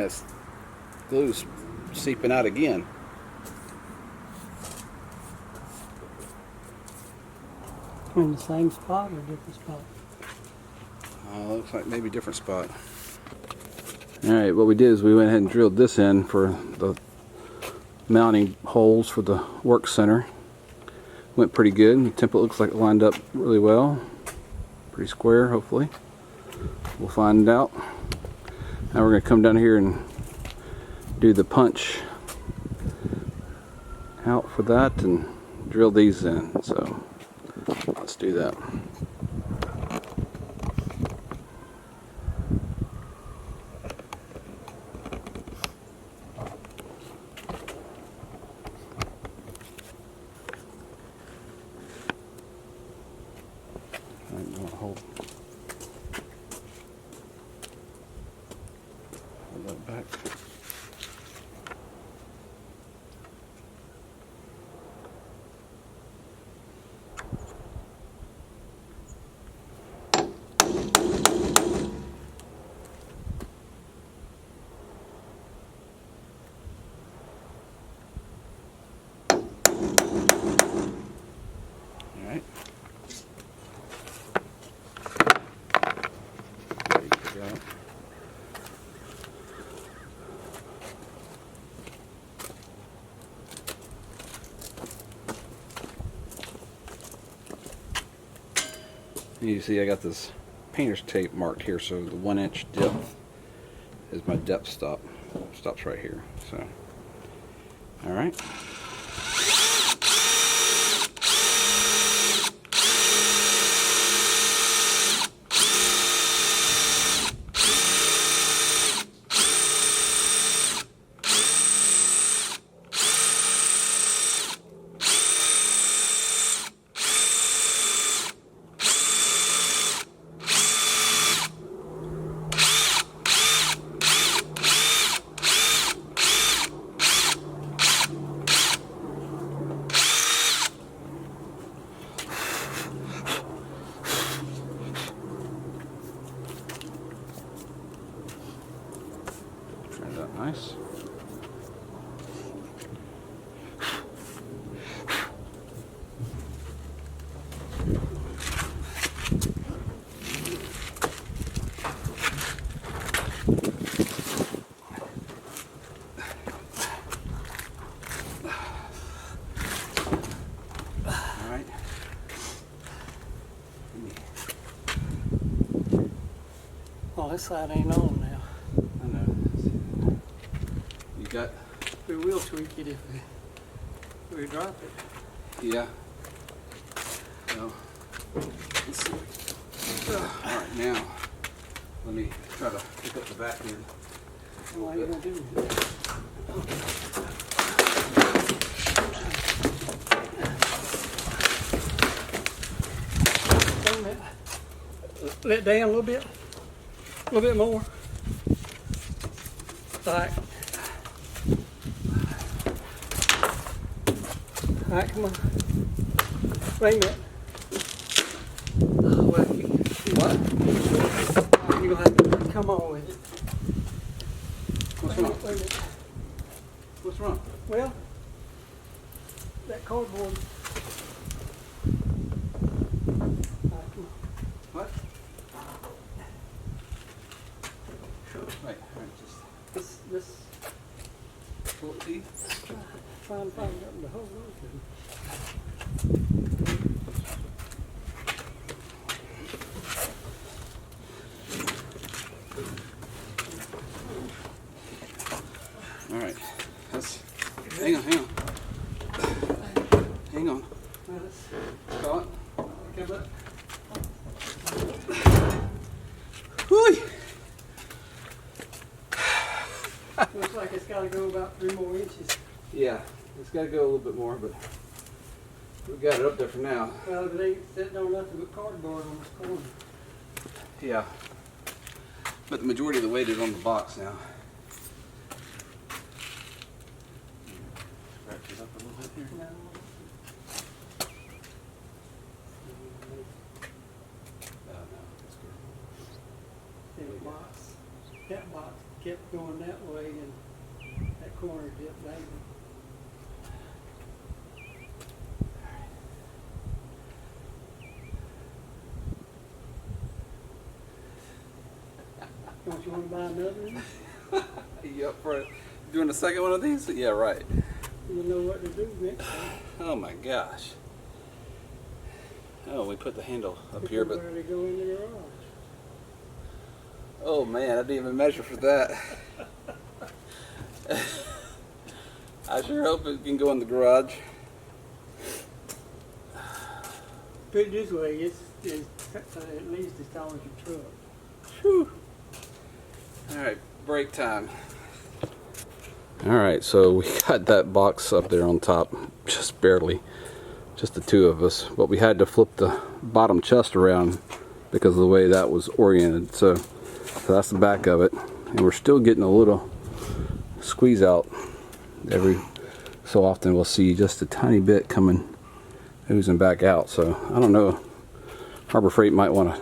Yeah, it's glue's seeping out again. In the same spot or different spot? Looks like maybe a different spot. Alright, what we did is we went ahead and drilled this in for the mounting holes for the work center. Went pretty good. The template looks like it lined up really well. Pretty square, hopefully. We'll find out. Now we're going to come down here and do the punch out for that and drill these in. So let's do that. Hold that back. All right. You see I got this painter's tape marked here, so the 1 inch depth is my depth stop. Stops right here. So, all right. Turned out nice. Alright. Well, this side ain't on now. I know. You got? We will tweak it if we drop it. Yeah. No. Let's see. Alright, now let me try to pick up the back end. What are you going to do with it? Let it down a little bit. A little bit more. Alright. Alright, come on. Wait a minute. Oh, well, What? you're going to have to come on with it. What's wrong? Wait a minute. What's wrong? Well, that cardboard. Alright, come on. What? Wait, just This pull it teeth. trying to find something to hold on to. All right. Hang on. Hang on. Got it. Come up. Whoo! Looks like it's got to go about 3 more inches. Yeah, it's got to go a little bit more, but we got it up there for now. Well, but they sitting on nothing but cardboard on this corner. Yeah. But the majority of the weight is on the box now. Scratch it up a little bit here. No. No, that's good. That box kept going that way. Don't you want to buy another one? You up for doing the second one of these? Yeah, right. You know what to do next time. Oh my gosh. Oh, we put the handle up here, but Where they go in the garage. oh man, I didn't even measure for that. I sure hope it can go in the garage. Put it this way, it's at least as tall as your truck. Whew. Alright, break time. Alright, so we got that box up there on top, just barely. Just the two of us. But we had to flip the bottom chest around because of the way that was oriented. So that's the back of it. And we're still getting a little squeeze out. Every so often we'll see just a tiny bit coming, oozing back out. So I don't know. Harbor Freight might want to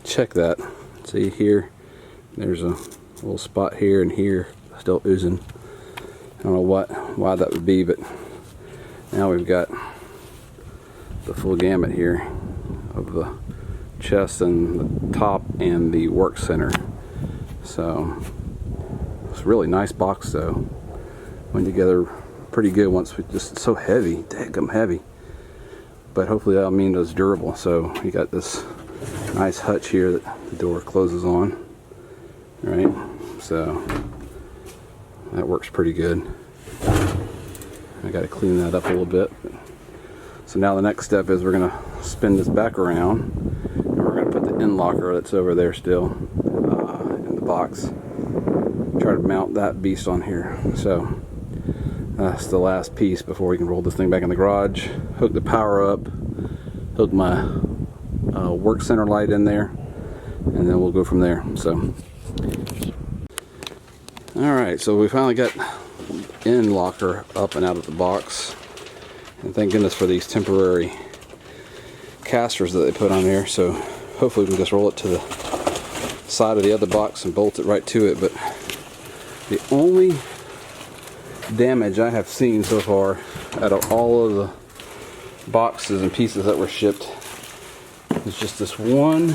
check that. See here, there's a little spot here and here still oozing. I don't know why that would be, but now we've got the full gamut here of the chest and the top and the work center. So it's a really nice box though. Went together pretty good once we just so heavy, daggum heavy. But hopefully that'll mean it's durable. So you got this nice hutch here that the door closes on. Right? So that works pretty good. I got to clean that up a little bit. So now the next step is we're going to spin this back around and we're going to put the end locker that's over there still in the box. Try to mount that beast on here. So that's the last piece before we can roll this thing back in the garage, hook the power up, hook my work center light in there, and then we'll go from there. So alright, so we finally got end locker up and out of the box, and thank goodness for these temporary casters that they put on there. So hopefully we can just roll it to the side of the other box and bolt it right to it. But the only damage I have seen so far out of all of the boxes and pieces that were shipped is just this one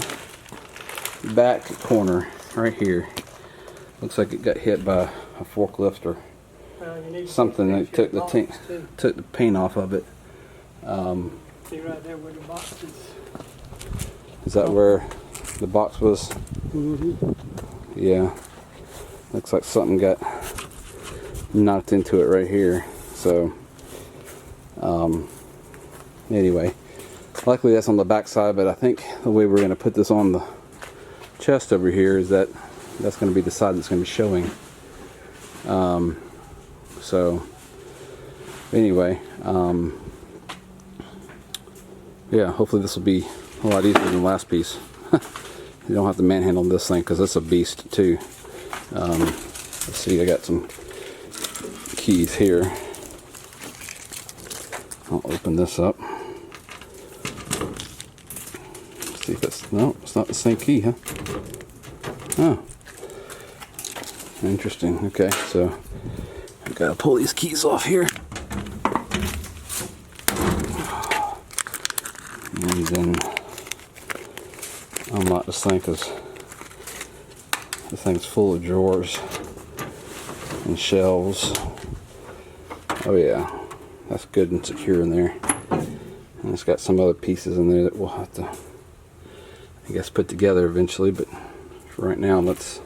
back corner right here. Looks like it got hit by a forklift or something that took the paint off of it. See right there where the box is that where the box was? Mm-hmm. Yeah. Looks like something got knocked into it right here. So anyway, luckily that's on the back side, but I think the way we're going to put this on the chest over here is that's going to be the side that's going to be showing. So anyway, yeah, hopefully this will be a lot easier than the last piece. You don't have to manhandle this thing because it's a beast too. Let's see, I got some keys here. I'll open this up. Let's see if that's, no, it's not the same key, huh? Oh. Interesting. Okay, so I've got to pull these keys off here. And then unlock this thing because this thing's full of drawers and shelves. Oh yeah, that's good and secure in there. And it's got some other pieces in there that we'll have to, I guess, put together eventually. But for right now, that's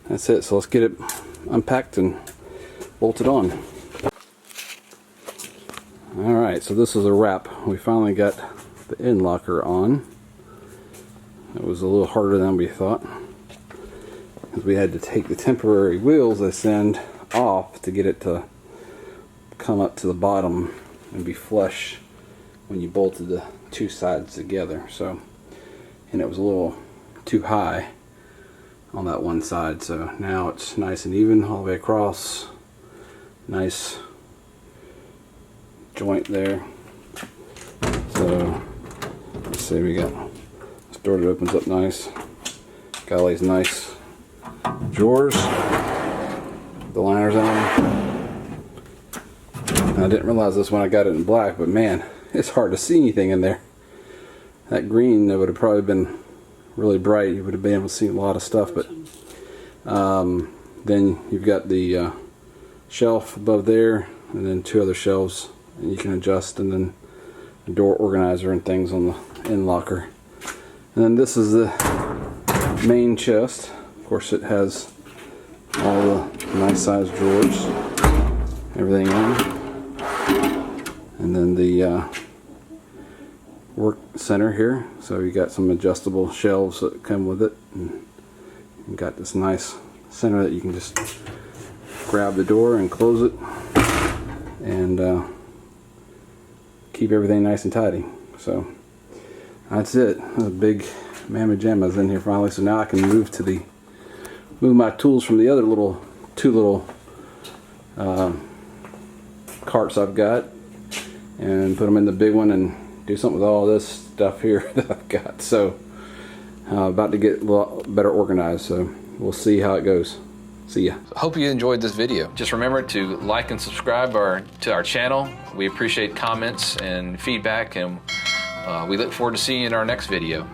it. So let's get it unpacked and bolted on. Alright, so this is a wrap. We finally got the end locker on. It was a little harder than we thought, because we had to take the temporary wheels they send off to get it to come up to the bottom and be flush when you bolted the two sides together. So, and it was a little too high on that one side, so now it's nice and even all the way across. Nice joint there. So let's see, we got this door that opens up nice, got all these nice drawers, the liners on them. And I didn't realize this when I got it in black, but man, it's hard to see anything in there. That green, that would have probably been really bright, you would have been able to see a lot of stuff. But then you've got the shelf above there, and then 2 other shelves, and you can adjust, and then a door organizer and things on the end locker. And then this is the main chest. Of course, it has all the nice sized drawers, everything in. And then the work center here. So you got some adjustable shelves that come with it. And you got this nice center that you can just grab the door and close it, and keep everything nice and tidy. So that's it. A big mamma jamma's in here finally. So now I can move my tools from the other two little carts I've got, and put them in the big one and do something with all this stuff here that I've got. So about to get a lot better organized, so we'll see how it goes. See ya. Hope you enjoyed this video. Just remember to like and subscribe to our channel. We appreciate comments and feedback, and we look forward to seeing you in our next video.